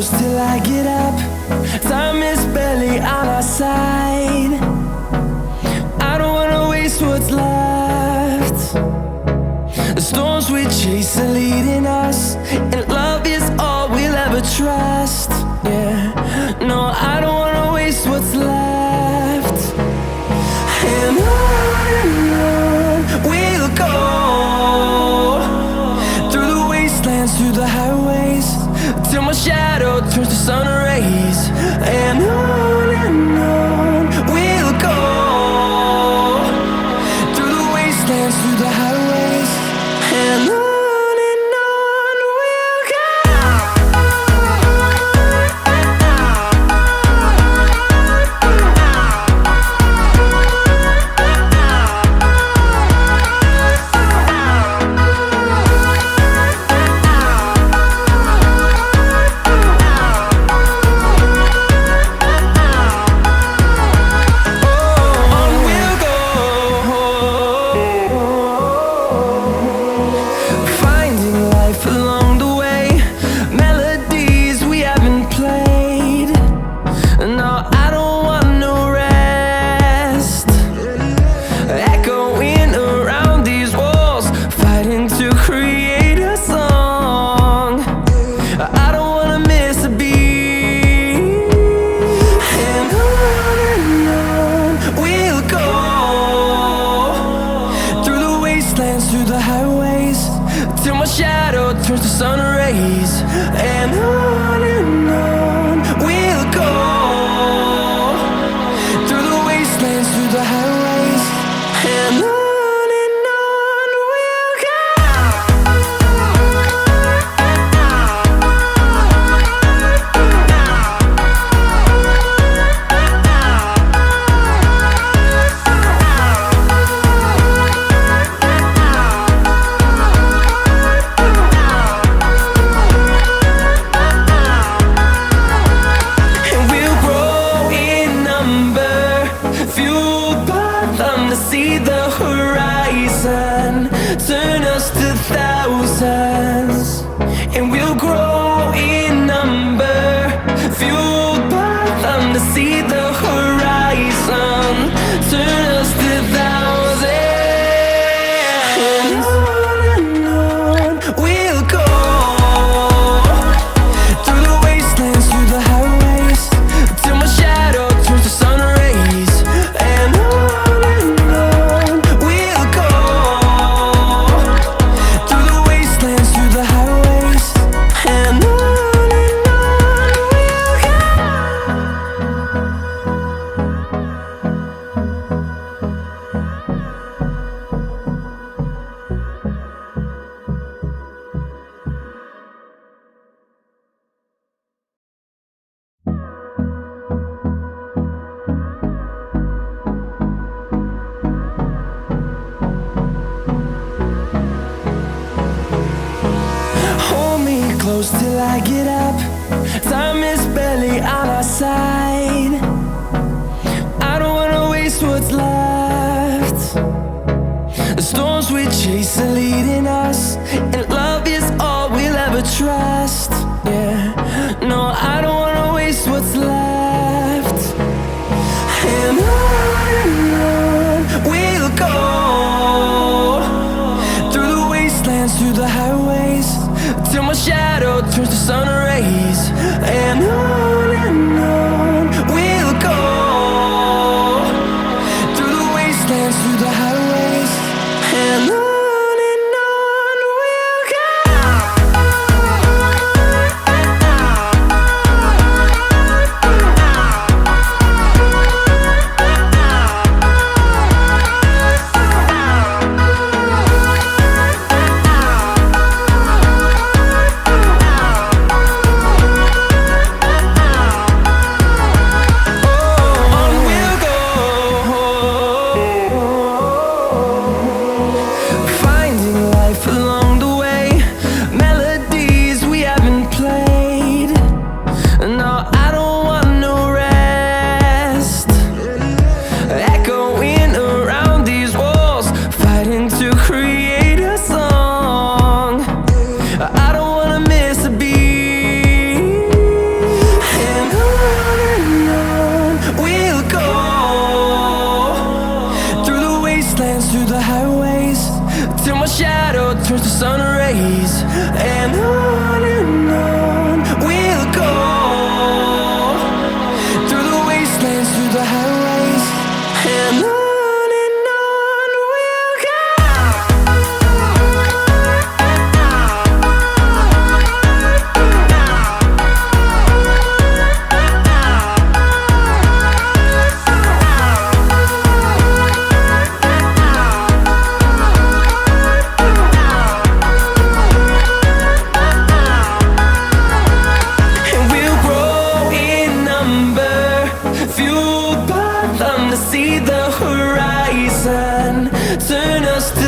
close till I get up. Time is barely on our side. I don't wanna waste what's left. The storms we chase are leading us, and love is all we'll ever trust. Yeah, no, I don't wanna waste what's left. And on we'll go, through the wastelands, through the highways, till my shadow turns to sun rays. And on we'll go, through the wastelands, through the highways, and on. Through the highways, till my shadow turns to sun rays. And on we'll go, through the wastelands, through the highways, and on we'll go. See the horizon turn us to thousands, and we'll grow in number, fueled by them to see the horizon turn us to thousands. And on we'll go, through the wastelands, through the highways, till my shadow turns to sun rays. And close till I get up. Time is barely on our side. I don't wanna waste what's left. The storms we chase are leading us, and love is all we'll ever trust. Yeah, no, I don't wanna waste what's left. And on we'll go, through the wastelands, through the highways, till my shadow turns to sun rays. And on fueled by them to see the horizon, turn us to